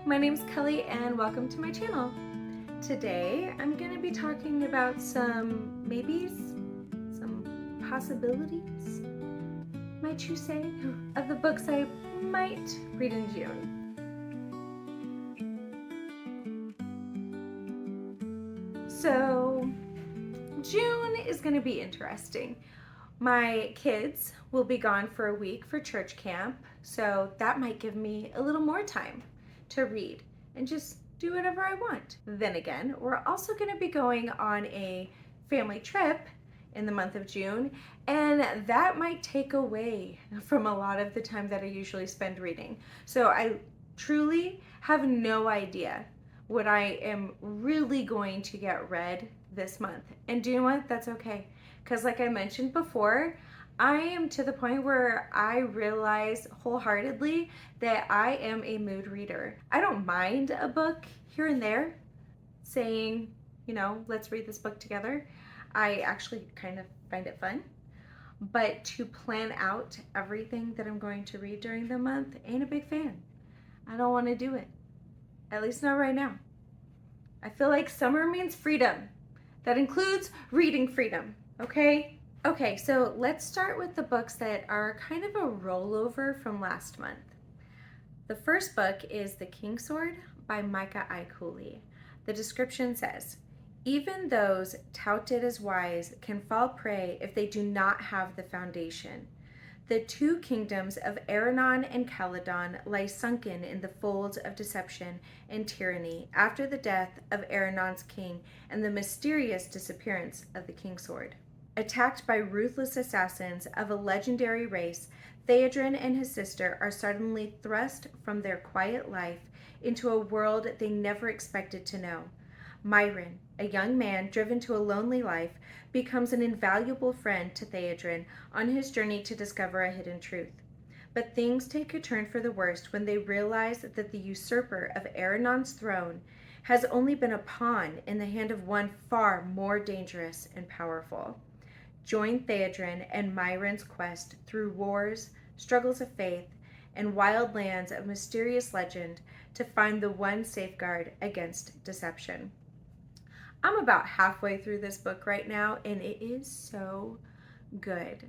my name's Kelly and welcome to my channel. Today I'm going to be talking about some maybes, some possibilities, might you say, of the books I might read in June. So June is going to be interesting. My kids will be gone for a week for church camp, so that might give me a little more time to read and just do whatever I want. Then again, we're also going to be going on a family trip in the month of June, and that might take away from a lot of the time that I usually spend reading. So I truly have no idea what I am really going to get read this month. And do you know what? That's okay. Because like I mentioned before, I am to the point where I realize wholeheartedly that I am a mood reader. I don't mind a book here and there saying, you know, let's read this book together. I actually kind of find it fun. But to plan out everything that I'm going to read during the month, ain't a big fan. I don't want to do it. At least not right now. I feel like summer means freedom. That includes reading freedom. Okay, so let's start with the books that are kind of a rollover from last month. The first book is The Kingsword by Micah I. Cooley. The description says, even those touted as wise can fall prey if they do not have the foundation. The two kingdoms of Aranon and Caledon lie sunken in the folds of deception and tyranny after the death of Aranon's king and the mysterious disappearance of the Kingsword. Attacked by ruthless assassins of a legendary race, Theodrin and his sister are suddenly thrust from their quiet life into a world they never expected to know. Myron, a young man driven to a lonely life, becomes an invaluable friend to Theodrin on his journey to discover a hidden truth. But things take a turn for the worst when they realize that the usurper of Aranon's throne has only been a pawn in the hand of one far more dangerous and powerful. Join Theodrin and Myron's quest through wars, struggles of faith, and wild lands of mysterious legend to find the one safeguard against deception. I'm about halfway through this book right now, and it is so good.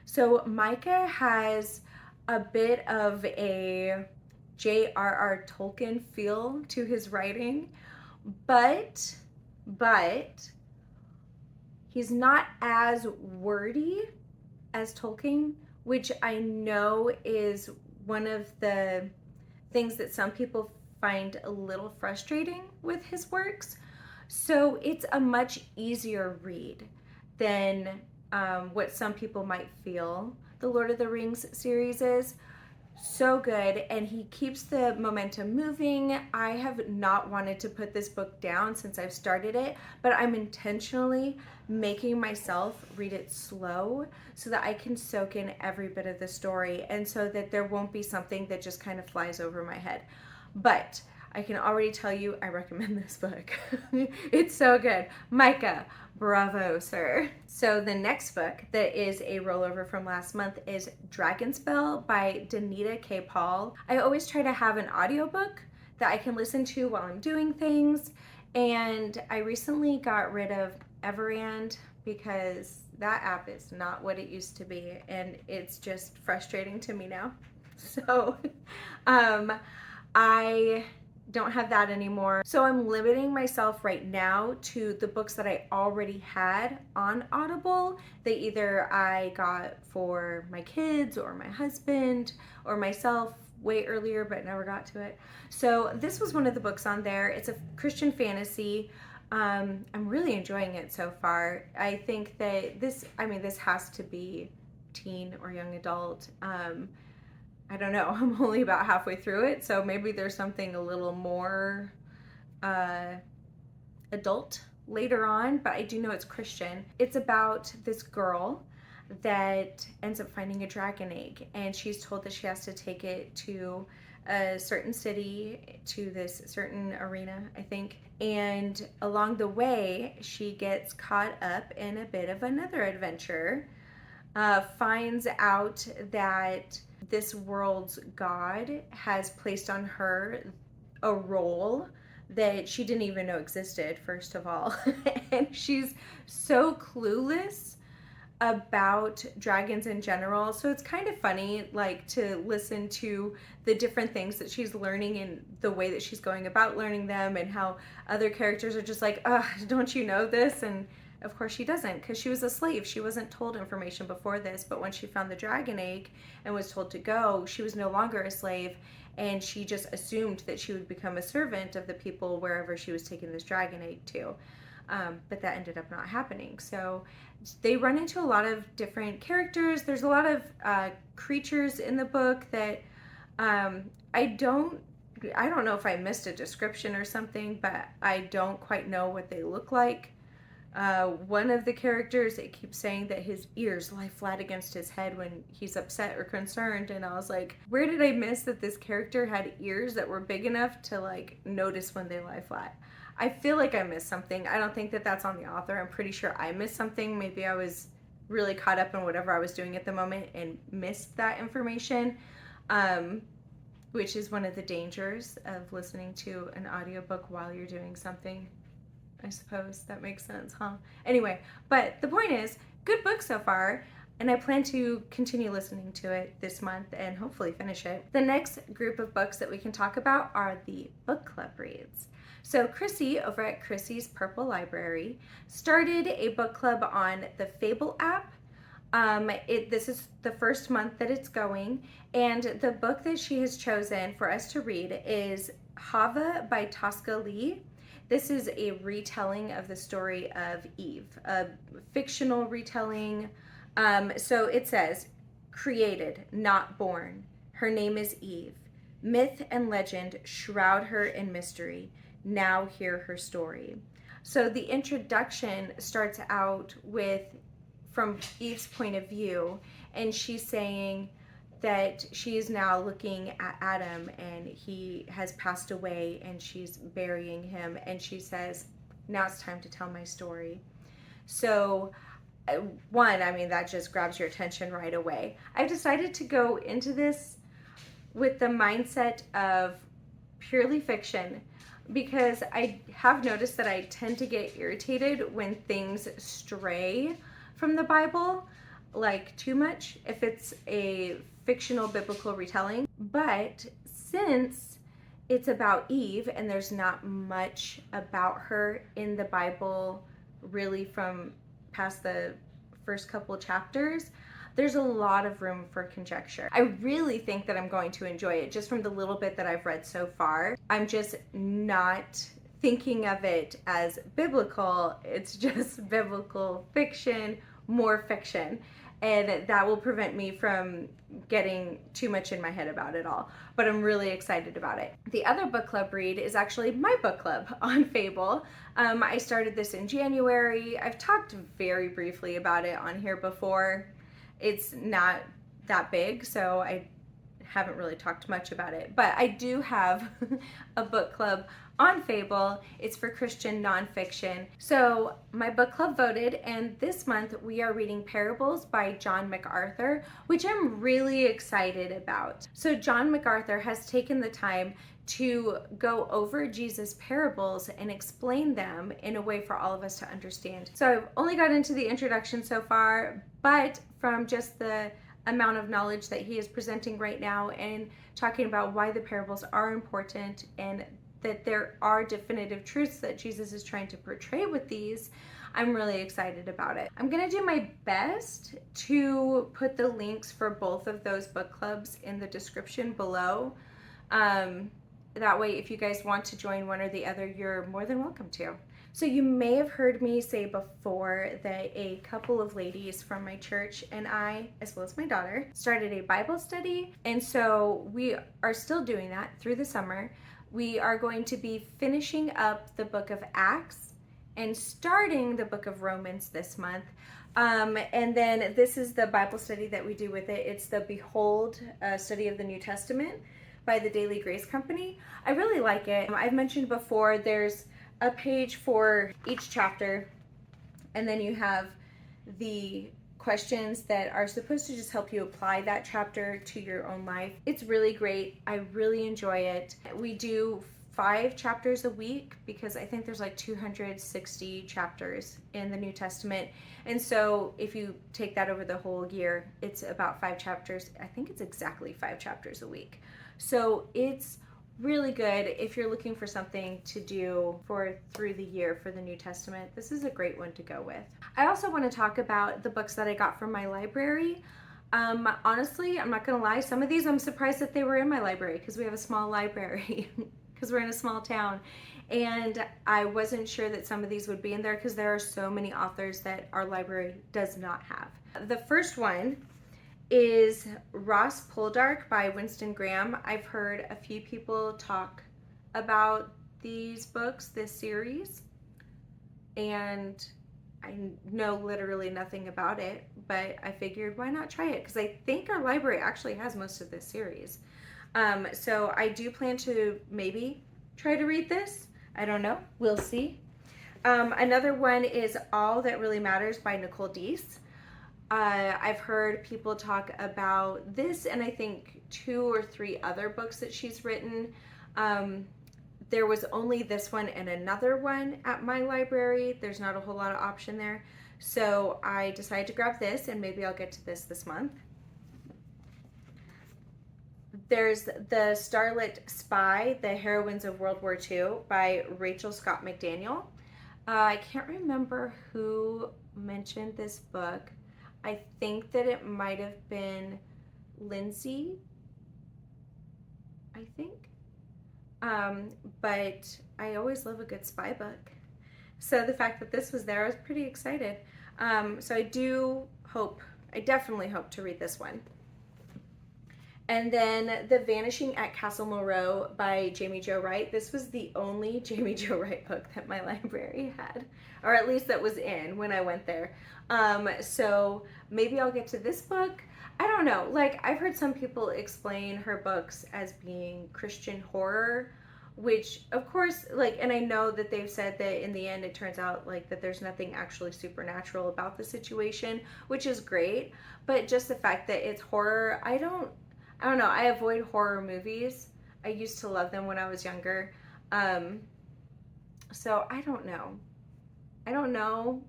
So Micah has a bit of a J.R.R. Tolkien feel to his writing, but he's not as wordy as Tolkien, which I know is one of the things that some people find a little frustrating with his works. So it's a much easier read than what some people might feel the Lord of the Rings series is. So good, and he keeps the momentum moving. I have not wanted to put this book down since I've started it, but I'm intentionally making myself read it slow so that I can soak in every bit of the story and so that there won't be something that just kind of flies over my head. But I can already tell you I recommend this book. It's so good. Micah, bravo, sir. So the next book that is a rollover from last month is DragonSpell by Donita K. Paul. I always try to have an audiobook that I can listen to while I'm doing things, and I recently got rid of Everand because that app is not what it used to be, and it's just frustrating to me now. So I don't have that anymore. So I'm limiting myself right now to the books that I already had on Audible that either I got for my kids or my husband or myself way earlier but never got to it. So this was one of the books on there. It's a Christian fantasy. I'm really enjoying it so far. I think that this has to be teen or young adult. I don't know, I'm only about halfway through it, so maybe there's something a little more adult later on, but I do know it's Christian. It's about this girl that ends up finding a dragon egg, and she's told that she has to take it to a certain city, to this certain arena, I think. And along the way, she gets caught up in a bit of another adventure, finds out that this world's God has placed on her a role that she didn't even know existed, first of all. And she's so clueless about dragons in general. So it's kind of funny, like, to listen to the different things that she's learning and the way that she's going about learning them, and how other characters are just like, ugh, don't you know this? And of course she doesn't, because she was a slave. She wasn't told information before this, but when she found the dragon egg and was told to go, she was no longer a slave, and she just assumed that she would become a servant of the people wherever she was taking this dragon egg to. But that ended up not happening. So they run into a lot of different characters. There's a lot of creatures in the book that I don't know if I missed a description or something, but I don't quite know what they look like. One of the characters, it keeps saying that his ears lie flat against his head when he's upset or concerned, and I was like, where did I miss that this character had ears that were big enough to like notice when they lie flat? I feel like I missed something. I don't think that that's on the author. I'm pretty sure I missed something. Maybe I was really caught up in whatever I was doing at the moment and missed that information, which is one of the dangers of listening to an audiobook while you're doing something. I suppose that makes sense, huh? Anyway, but the point is, good book so far, and I plan to continue listening to it this month and hopefully finish it. The next group of books that we can talk about are the book club reads. So Chrissy over at Chrissy's Purple Library started a book club on the Fable app. This is the first month that it's going, and the book that she has chosen for us to read is Havah by Toscah Lee. This is a retelling of the story of Eve, a fictional retelling. So it says, created, not born. Her name is Eve. Myth and legend shroud her in mystery. Now hear her story. So the introduction starts out with, from Eve's point of view, and she's saying that she is now looking at Adam and he has passed away and she's burying him, and she says, now it's time to tell my story. So one, I mean, that just grabs your attention right away. I've decided to go into this with the mindset of purely fiction, because I have noticed that I tend to get irritated when things stray from the Bible, like too much, if it's a fictional biblical retelling. But since it's about Eve and there's not much about her in the Bible really from past the first couple chapters, there's a lot of room for conjecture. I really think that I'm going to enjoy it just from the little bit that I've read so far. I'm just not thinking of it as biblical. It's just biblical fiction, more fiction. And that will prevent me from getting too much in my head about it all. But I'm really excited about it. The other book club read is actually my book club on Fable. I started this in January. I've talked very briefly about it on here before. It's not that big, so I haven't really talked much about it. But I do have a book club on Fable. It's for Christian nonfiction. So my book club voted, and this month we are reading Parables by John MacArthur, which I'm really excited about. So John MacArthur has taken the time to go over Jesus' parables and explain them in a way for all of us to understand. So I've only got into the introduction so far, but from just the amount of knowledge that he is presenting right now and talking about why the parables are important and that there are definitive truths that Jesus is trying to portray with these, I'm really excited about it. I'm gonna do my best to put the links for both of those book clubs in the description below. That way, if you guys want to join one or the other, you're more than welcome to. So you may have heard me say before that a couple of ladies from my church and I, as well as my daughter, started a Bible study. And so we are still doing that through the summer. We are going to be finishing up the book of Acts and starting the book of Romans this month. And then this is the Bible study that we do with it. It's the Behold study of the New Testament by the Daily Grace Company. I really like it. I've mentioned before, there's a page for each chapter, and then you have the questions that are supposed to just help you apply that chapter to your own life. It's really great. I really enjoy it. We do 5 chapters a week, because I think there's like 260 chapters in the New Testament. And so if you take that over the whole year, it's about 5 chapters. I think it's exactly 5 chapters a week. So it's really good if you're looking for something to do for through the year for the New Testament. This is a great one to go with. I also want to talk about the books that I got from my library. Honestly, I'm not gonna lie, some of these I'm surprised that they were in my library, because we have a small library because we're in a small town, and I wasn't sure that some of these would be in there because there are so many authors that our library does not have. The first one is Ross Poldark by Winston Graham. I've heard a few people talk about these books, this series, and I know literally nothing about it, but I figured why not try it, because I think our library actually has most of this series. So I do plan to maybe try to read this. I don't know, we'll see. Another one is All That Really Matters by Nicole Deese. I've heard people talk about this, and I think 2 or 3 other books that she's written. There was only this one and another one at my library. There's not a whole lot of option there. So I decided to grab this, and maybe I'll get to this month. There's The Starlet Spy, The Heroines of World War II by Rachel Scott McDaniel. I can't remember who mentioned this book. I think that it might have been Lindsay, I think. But I always love a good spy book. So the fact that this was there, I was pretty excited. So I definitely hope to read this one. And then The Vanishing at Castle Moreau by Jaime Jo Wright. This was the only Jaime Jo Wright book that my library had, or at least that was in when I went there. So maybe I'll get to this book. I don't know. Like, I've heard some people explain her books as being Christian horror, which of course, like, and I know that they've said that in the end it turns out like that there's nothing actually supernatural about the situation, which is great. But just the fact that it's horror, I don't know. I avoid horror movies. I used to love them when I was younger. So I don't know.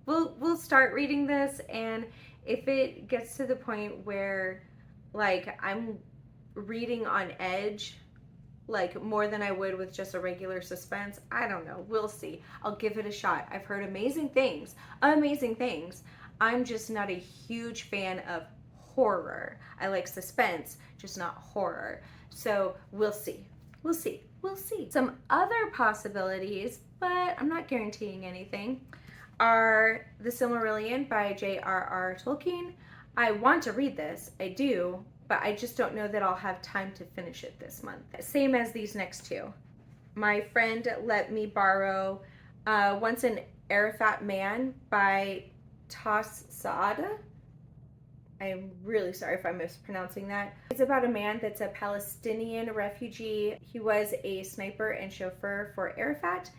We'll start reading this, and if it gets to the point where like I'm reading on edge, like more than I would with just a regular suspense, I don't know. We'll see. I'll give it a shot. I've heard amazing things. I'm just not a huge fan of horror. I like suspense, just not horror. So we'll see. Some other possibilities, but I'm not guaranteeing anything, are The Silmarillion by J.R.R. Tolkien. I want to read this, I do, but I just don't know that I'll have time to finish it this month. Same as these next 2. My friend let me borrow Once an Arafat Man by Tass Saada. I'm really sorry if I'm mispronouncing that. It's about a man that's a Palestinian refugee. He was a sniper and chauffeur for Arafat.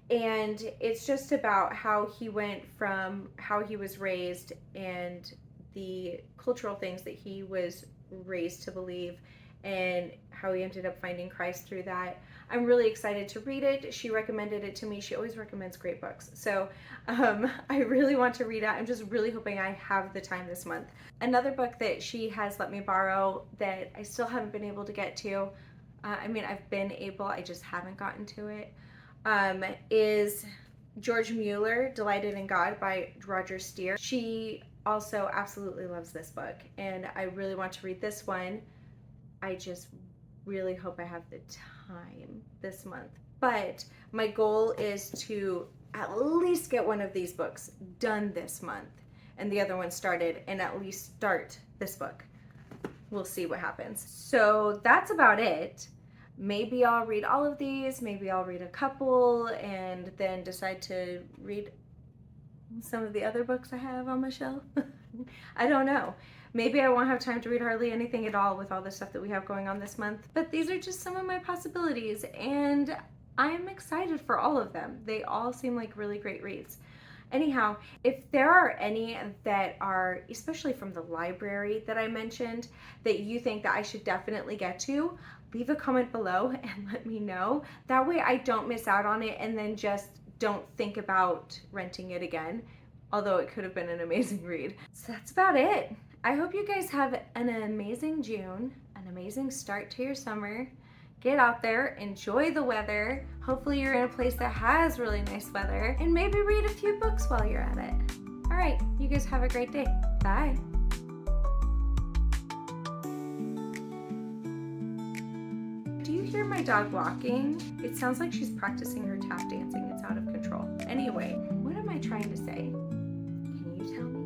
And it's just about how he went from how he was raised and the cultural things that he was raised to believe, and how he ended up finding Christ through that. I'm really excited to read it. She recommended it to me. She always recommends great books. So I really want to read it. I'm just really hoping I have the time this month. Another book that she has let me borrow that I still haven't been able to get to, I've been able, I just haven't gotten to it, is George Muller, Delighted in God by Roger Steer. She also absolutely loves this book, and I really want to read this one. I just really hope I have the time this month. But my goal is to at least get one of these books done this month, and the other one started, and at least start this book. We'll see what happens. So that's about it. Maybe I'll read all of these, maybe I'll read a couple, and then decide to read some of the other books I have on my shelf. I don't know. Maybe I won't have time to read hardly anything at all with all the stuff that we have going on this month. But these are just some of my possibilities, and I'm excited for all of them. They all seem like really great reads. Anyhow, if there are any that are, especially from the library that I mentioned, that you think that I should definitely get to, leave a comment below and let me know. That way I don't miss out on it and then just don't think about renting it again, although it could have been an amazing read. So that's about it. I hope you guys have an amazing June, an amazing start to your summer. Get out there, enjoy the weather. Hopefully you're in a place that has really nice weather, and maybe read a few books while you're at it. All right, you guys have a great day. Bye. Do you hear my dog walking? It sounds like she's practicing her tap dancing. It's out of control. Anyway, what am I trying to say? Can you tell me?